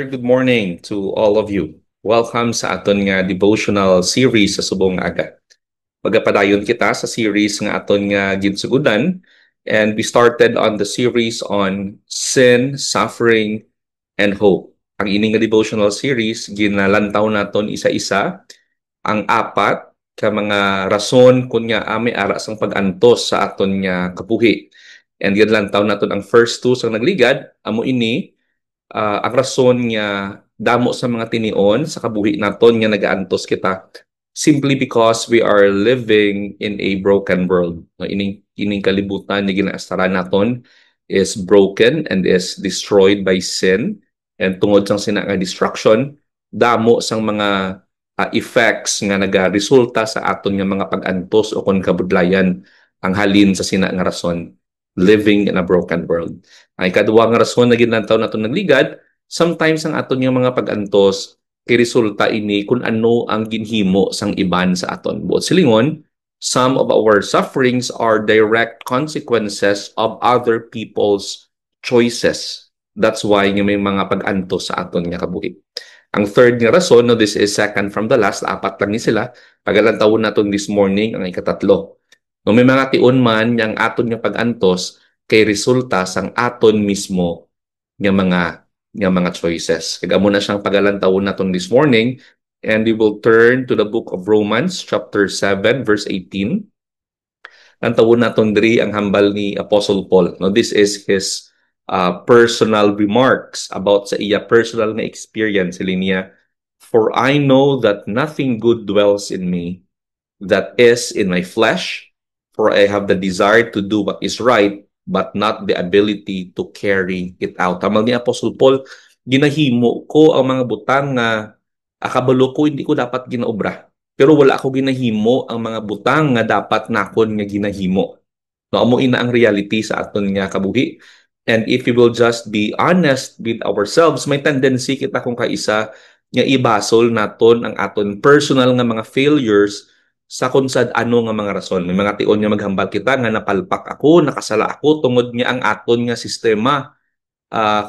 good morning to all of you. Welcome sa aton nga devotional series sa subong aga. Pagapadayon kita sa series nga aton nga ginsugudan, and we started on the series on sin, suffering, and hope. Ang ining nga devotional series ginalantaw naton isa-isa ang apat ka mga rason kun nga ame ara sang pag-antos sa aton nga kabuhi. And ginlantaw naton ang first two sang nagligad, amo ini ang rason nga damo sa mga tinion sa kabuhi naton nga nagaantos kita simply because we are living in a broken world. No, ining kalibutan nga ginaastaran naton is broken and is destroyed by sin, and tungod sang sina nga destruction damo sang mga effects nga nagaresulta sa aton nga mga pag-antos o kon kabudlayan ang halin sa sina nga rason, living in a broken world. Ang ikaduha nga rason na ginlantaw naton nagligad, sometimes ang aton nga mga pag-antos kay resulta ini kung ano ang ginhimo sang iban sa aton. Buot silingon, some of our sufferings are direct consequences of other people's choices. That's why nga may mga pag-antos sa aton nga kabuhi. Ang third nga rason, no, this is second from the last, apat lang ni sila, pagalantaon naton this morning ang ikatatlo. No, may mga tion man yang aton nga pag-antos kay resulta sang aton mismo nga mga choices. Kaya mo na siyang pagalantaon naton this morning, and we will turn to the book of Romans chapter 7 verse 18. Lantawon naton diri ang hambal ni Apostle Paul. No, this is his personal remarks about sa iya personal na experience. Niya, "For I know that nothing good dwells in me, that is in my flesh. For I have the desire to do what is right, but not the ability to carry it out." Tamal ni Apostle Paul, ginahimo ko ang mga butang nga akabalo ko hindi ko dapat ginaobra. Pero wala ako ginahimo ang mga butang nga dapat nakon nga ginahimo. No, amo ina ang reality sa aton nga kabuhi. And if we will just be honest with ourselves, may tendency kita kung kaisa nga ibasol naton ang aton personal nga mga failures sa kung sad ano nga mga rason. May mga tion nga maghambal kita nga napalpak ako, nakasala ako tungod nga ang aton nga sistema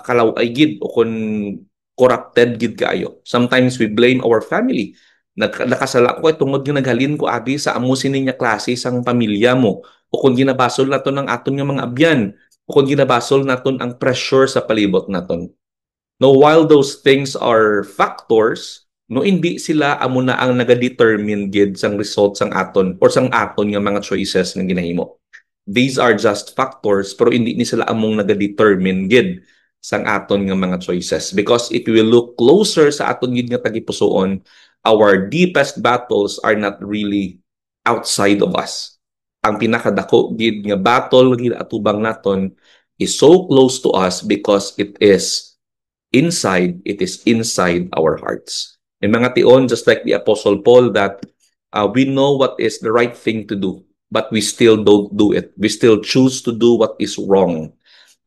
kalaway gid o kun corrupted gid kaayo. Sometimes we blame our family. Nakasala ko tungod nga naghalin ko abi sa amo sini nga klase sang pamilya mo, o kung ginabasol naton ang aton nga mga abyan, o kung ginabasol naton ang pressure sa palibot naton. No, while those things are factors, no, hindi sila amo na ang nagadetermine gid sang result sang aton or sang aton nga mga choices nga ginahimo. These are just factors, pero hindi ni sila among nagadetermine gid sang aton nga mga choices. Because if we look closer sa aton gid nga tagipusoon, our deepest battles are not really outside of us. Ang pinakadako gid nga battle gid atubang naton is so close to us because it is inside our hearts. May mga tion, just like the Apostle Paul, that we know what is the right thing to do, but we still don't do it. We still choose to do what is wrong.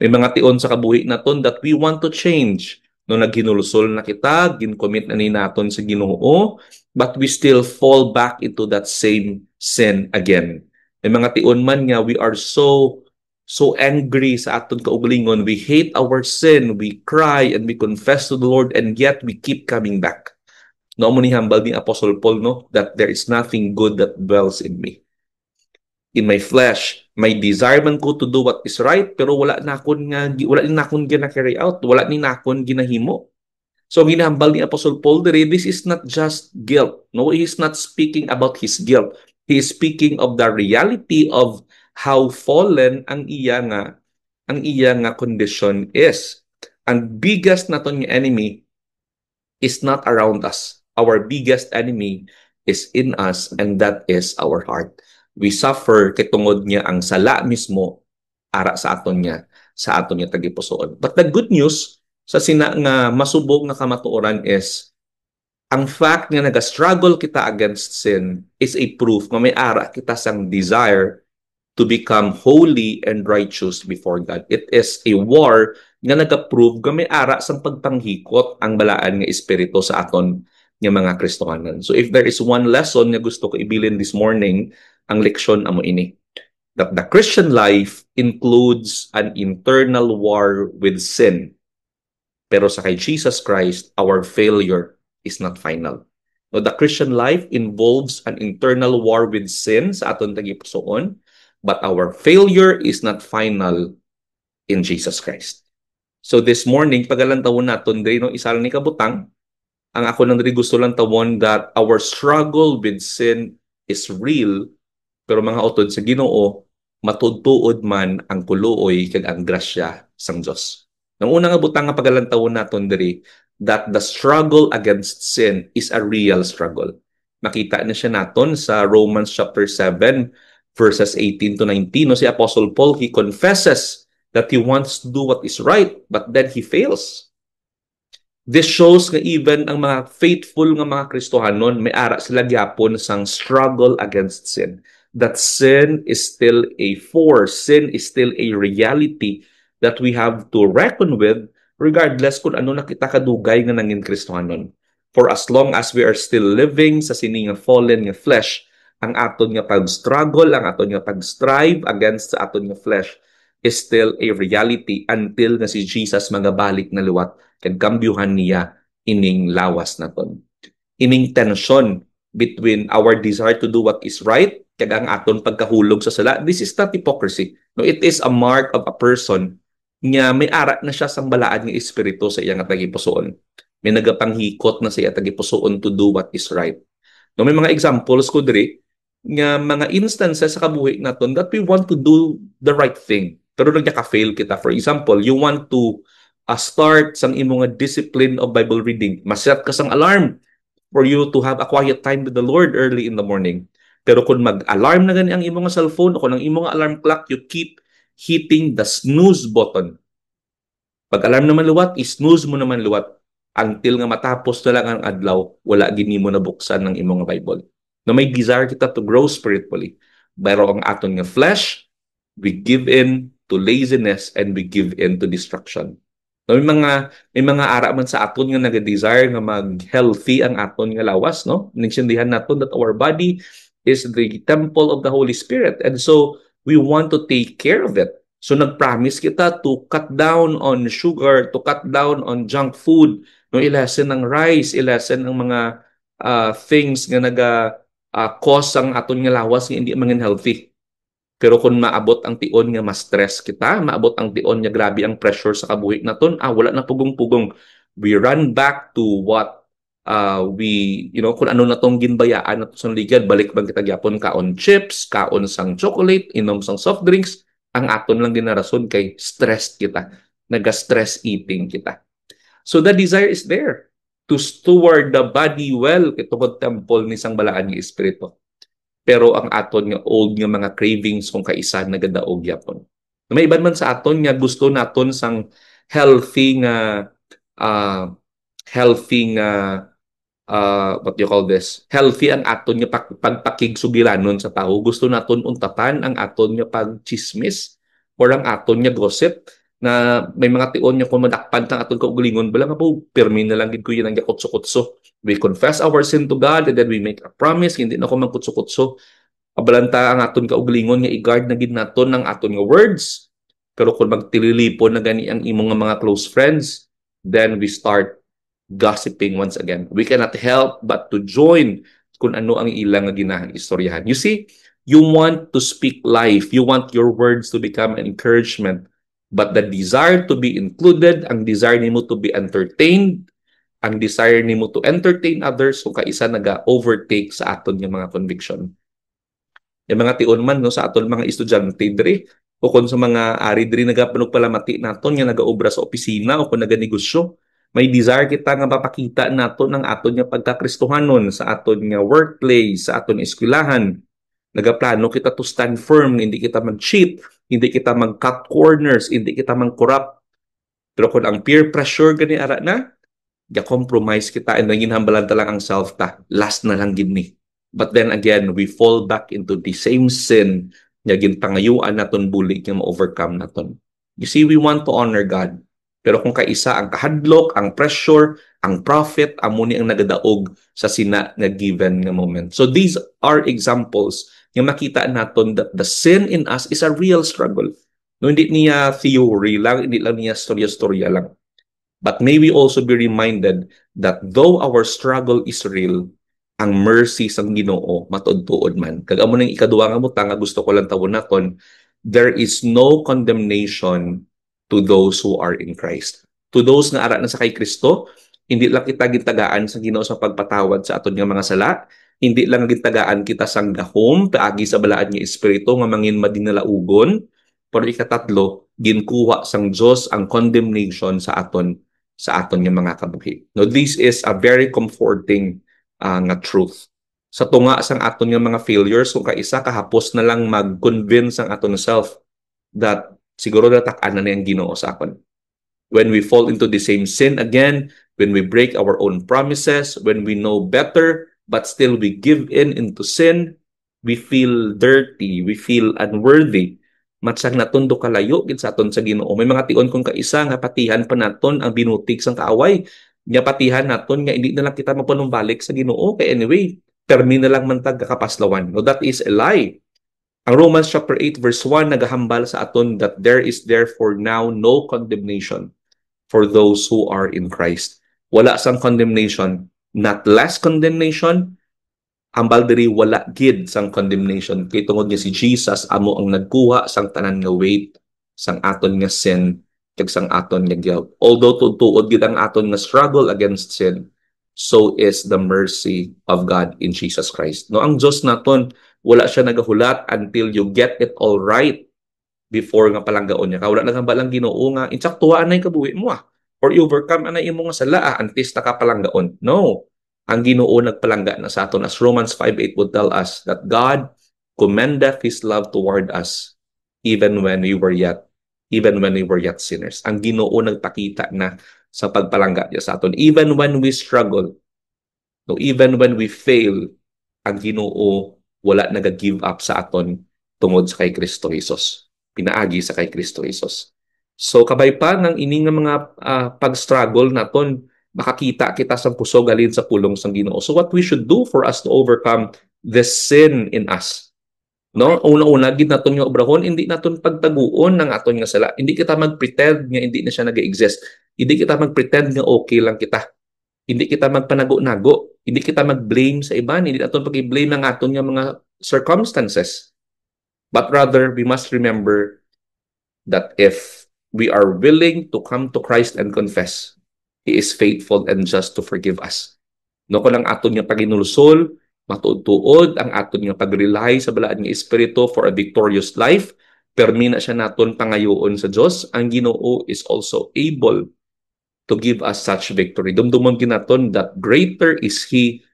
May mga tion sa kabuhi naton that we want to change. No, naghinulusol na kita, gincommit na ni naton sa Ginoo, but we still fall back into that same sin again. May mga tion man nga we are so angry sa aton kaugalingon, we hate our sin, we cry and we confess to the Lord, and yet we keep coming back. No, mo ni hambal ni Apostle Paul, no, that there is nothing good that dwells in me. In my flesh, may desire man ko to do what is right, pero wala ni nakon gina-carry out, wala ni nakon ginahimo. So ginahambal ni Apostle Paul diri, this is not just guilt. No, he is not speaking about his guilt. He is speaking of the reality of how fallen ang iya nga condition is. Ang biggest naton nga enemy is not around us. Our biggest enemy is in us, and that is our heart. We suffer kay tungod niya ang sala mismo ara sa aton niya tagipusoon. But the good news sa sina nga masubok nga kamatuoran is ang fact nga naga-struggle kita against sin is a proof nga may ara kita sang desire to become holy and righteous before God. It is a war nga nag-prove nga may ara sang pagpanghikot ang balaan nga espiritu sa aton nga mga Kristohanan. So if there is one lesson nga gusto ko ibilin this morning, ang leksyon amo ini, that the Christian life includes an internal war with sin. Pero sa kay Jesus Christ, our failure is not final. No, the Christian life involves an internal war with sin sa aton tagipusoon, but our failure is not final in Jesus Christ. So this morning, pagalantawon naton diri no isa ni kabutang, ang ako lang diri gusto lang tawon that our struggle with sin is real, pero mga utod sa Ginoo matudtuod man ang kuloy kag ang grasya sang Dios. Nang unang butang nga pagalantawon naton diri that the struggle against sin is a real struggle. Makita na siya naton sa Romans chapter 7 verses 18 to 19. No, si Apostle Paul, he confesses that he wants to do what is right, but then he fails. This shows nga even ang mga faithful nga mga Kristohanon may ara sila gyapon sang struggle against sin. That sin is still a force, sin is still a reality that we have to reckon with regardless kung ano na kita kadugay nga nangin Kristohanon. For as long as we are still living sa sini nga fallen nga flesh, ang aton nga pag-struggle, ang aton nga pag-strive against sa aton nga flesh is still a reality until na si Jesus magabalik na liwat kag kambyuhan niya ining lawas naton. Ining tension between our desire to do what is right kag ang aton pagkahulog sa sala, this is not hypocrisy. No, it is a mark of a person nga may ara na siya sang balaan nga espiritu sa iyang tagipusoon. May nagapanghikot na sa iyang tagipusoon to do what is right. No, may mga examples ko diri nga mga instances sa kabuhi naton that we want to do the right thing pero nagka-fail kita. For example, you want to start sang imong discipline of Bible reading. Maset ka sang alarm for you to have a quiet time with the Lord early in the morning. Pero kung mag-alarm na gani ang imong cellphone o kung ang imong alarm clock, you keep hitting the snooze button. Pag alarm naman luwat, snooze mo naman luwat until nga matapos na lang ang adlaw, wala gini mo nabuksan ng imong Bible. No, may desire kita to grow spiritually. Pero ang aton nga flesh, we give in to laziness and we give in to destruction. No, may mga ara man sa aton nga nag-desire nga mag-healthy ang aton nga lawas, no? Nagsindihan naton that our body is the temple of the Holy Spirit, and so we want to take care of it. So nag-promise kita to cut down on sugar, to cut down on junk food, no, ilasen ang rice, ilasen ang mga things nga cause ang aton nga lawas nga hindi mangin healthy. Pero kung maabot ang tion nga ma-stress kita, maabot ang tion nga grabe ang pressure sa kabuhi naton, wala na pugong-pugong. We run back to what kung ano na tong ginbayaan nato sa ligad, balik bang kita gyapon kaon chips, kaon sang chocolate, inom sang soft drinks, ang aton lang ginarason kay stress kita. Naga-stress eating kita. So the desire is there to steward the body well kitungod temple ni sang balaan nga espiritu. Pero ang aton nga old nga mga cravings kung kaisa nagadaog yapon. May iban man sa aton nga gusto naton sang healthy nga what do you call this? Healthy ang aton nga pagpakigsugilanon sa tao. Gusto naton untatan ang aton nga pagchismis or ang aton nga gossip na may mga tion nga kung madakpan tang aton kaugalingon bala nga po pirmi na lang gid ko yun ang kutso-kutso. We confess our sin to God and then we make a promise hindi na ko man kutso-kutso. Abalanta ang aton kaugalingon nga i-guard na gid naton ang aton nga words. Pero kung magtililipon na gani ang imong mga close friends, then we start gossiping once again. We cannot help but to join kung ano ang ilang nga ginaistoryahan. You see, you want to speak life. You want your words to become an encouragement. But the desire to be included, ang desire nimo to be entertained, ang desire nimo to entertain others, kung kaisa naga-overtake sa aton nga mga conviction. Yung mga tion man no, sa aton mga estudyante diri, o kung sa mga ari diri nagapanugpalamati naton nga nagaobra sa opisina o kung naganegosyo, may desire kita nga mapakita naton ang aton nga pagkakristohanon sa aton nga workplace, sa aton eskwelahan. Nagaplano kita to stand firm, hindi kita mag-cheat, hindi kita mag-cut corners, hindi kita mag-corrupt. Pero kung ang peer pressure gani ara na, ga-compromise kita and naging hambalan lang ang self ta. Last na lang gini. But then again, we fall back into the same sin nga gintangayuan naton bulig nga ma-overcome naton. You see, we want to honor God. Pero kung kaisa ang kahadlok, ang pressure, ang profit, amo ni ang nagadaog sa sina nga given nga moment. So these are examples nga makita naton that the sin in us is a real struggle. No, hindi niya theory lang, hindi lang niya storya-storya lang. But may we also be reminded that though our struggle is real, ang mercy sang Ginoo matud-tuod man. Kag amo ning ikaduha nga butang nga gusto ko lang tawon naton, there is no condemnation to those who are in Christ. To those nga ara na sa kay Kristo, hindi lang kita gitagaan sa Ginoo sa pagpatawad sa aton nga mga sala, hindi lang gitagaan kita sang gahom paagi sa balaan nga espiritu nga mangin madinalaugon, pero ikatatlo, ginkuha sang Dios ang condemnation sa aton nga mga kabuhi. No, this is a very comforting nga truth. Sa tunga sang aton nga mga failures, kung kaisa kahapos na lang mag-convince ang aton self that siguro natak-an na yung Ginoo sa akon. When we fall into the same sin again, when we break our own promises, when we know better, but still we give in into sin, we feel dirty, we feel unworthy. Matsang natundo kalayo gid sa aton sa Ginoo. May mga tion kung kaisa nga patihan pa naton ang binutig sang kaaway. Nga patihan naton nga hindi na lang kita mapanumbalik sa Ginoo kay anyway, permi na lang man tag kakapaslawan. No, that is a lie. Ang Romans chapter 8 verse 1 nagahambal sa aton that there is therefore now no condemnation for those who are in Christ. Wala sang condemnation, not less condemnation. Hambal diri wala gid sang condemnation kay tungod nga si Jesus amo ang nagkuha sang tanan nga weight sang aton nga sin kag sang aton nga guilt. Although tuod gid ang aton nga struggle against sin, so is the mercy of God in Jesus Christ. No, ang Dios naton wala siya nagahulat until you get it all right before nga palanggaon niya. Wala lang balang Ginoo nga insaktuhaan na kabuhi mo or overcome na imo nga sala antes ta ka palanggaon. No. Ang Ginoo nagpalangga na sa aton as Romans 5:8 would tell us that God commendeth His love toward us even when we were yet sinners. Ang Ginoo nagpakita na sa pagpalangga niya sa aton. Even when we struggle, no, even when we fail, ang Ginoo wala nag-give up sa aton tungod sa kay Kristo Jesus. Pinaagi sa kay Kristo Jesus. So kabay pa ng ining mga pag-struggle naton, makakita kita sa puso galin sa pulong sang Ginoo. So what we should do for us to overcome the sin in us? No, una-una gid naton nga obrahon, hindi naton pagtaguon ng aton nga sala. Hindi kita mag-pretend nga hindi na siya nag-exist. Hindi kita mag-pretend nga okay lang kita. Hindi kita magpanago-nago. Hindi kita mag-blame sa iba. Hindi naton pag-blame ng aton nga mga circumstances. But rather, we must remember that if we are willing to come to Christ and confess, He is faithful and just to forgive us. No, kung lang aton nga paginulusol, matuod-tuod ang aton nga pag-rely sa balaan nga Espiritu for a victorious life, permi na siya naton pangayoon sa Dios, ang Ginoo is also able to give us such victory. Dumdumon ginaton that greater is He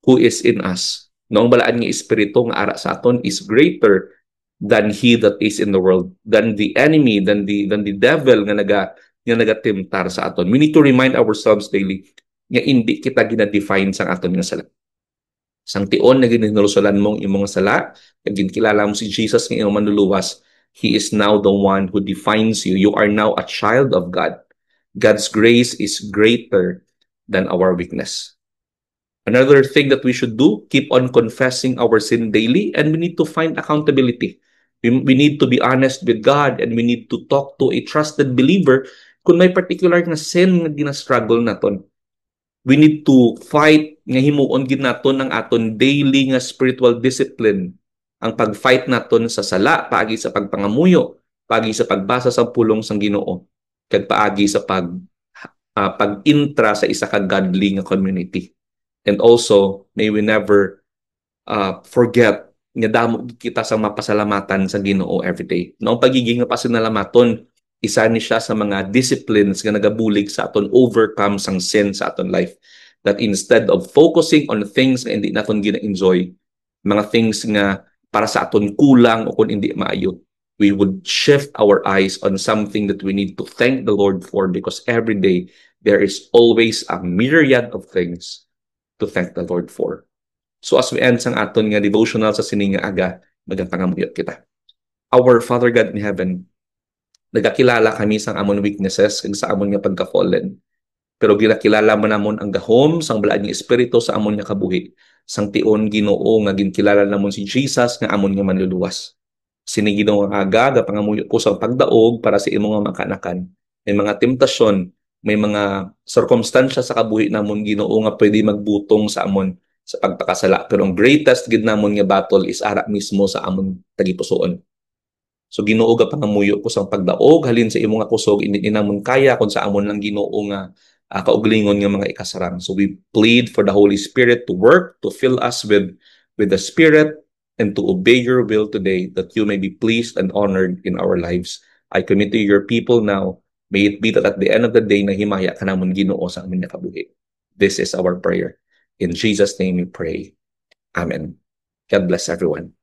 who is in us. No, ang balaan nga Espiritu nga ara sa aton is greater than he that is in the world, than the enemy, than the devil nga nagatimtar sa aton. We need to remind ourselves daily nga hindi kita gina-define sa aton nga sala. Sang tion na ginhinulusolan mong imong sala, kag ginkilala mo si Jesus nga imong manluluwas, He is now the one who defines you. You are now a child of God. God's grace is greater than our weakness. Another thing that we should do, keep on confessing our sin daily, and we need to find accountability. We need to be honest with God, and we need to talk to a trusted believer kung may particular na sin nga gina-struggle naton. We need to fight nga himuon gid naton ng aton daily nga spiritual discipline. Ang pag-fight naton sa sala, paagi sa pagpangamuyo, paagi sa pagbasa sa pulong sang Ginoo, kag paagi sa pag-intra sa isa ka godly nga community. And also, may we never forget nga damo kita sa mapasalamatan sa Ginoo every day. No, pagiging mapasalamatan, isa ni siya sa mga disciplines nga nagabulig sa aton overcome sang sin sa aton life. That instead of focusing on things nga hindi naton gina-enjoy, mga things nga para sa aton kulang o kung hindi maayo, we would shift our eyes on something that we need to thank the Lord for, because every day there is always a myriad of things to thank the Lord for. So as we end sang aton nga devotional sa sininga aga, magapangamuyot kita. Our Father God in heaven, nagakilala kami sang amon weaknesses kag sa amon nga pagka-fallen. Pero ginakilala mo namon ang gahom sang balaan nga espiritu sa amon nga kabuhi. Sang tion Ginoo nga ginkilala namon si Jesus nga amon nga manluluwas. Sini Ginoo nga aga, gapangamuyot ko sang pagdaog para sa imo nga makanakan. May mga temptasyon may mga circumstansya sa kabuhi namon Ginoo nga pwede magbutong sa amon sa pagpakasala, pero ang greatest gid namon nga battle is ara mismo sa amon tagipusoon. So Ginoo ga pangamuyo ko sang pagdaog halin sa imong kusog inamon kaya kun sa amon lang Ginoo nga kauglingon nga mga ikasarang. So we plead for the Holy Spirit to work, to fill us with the Spirit, and to obey your will today, that you may be pleased and honored in our lives. I commit to your people now. May it be that at the end of the day, nahimaya ka namon Ginoo sa aming nakabuhi. This is our prayer. In Jesus' name we pray. Amen. God bless everyone.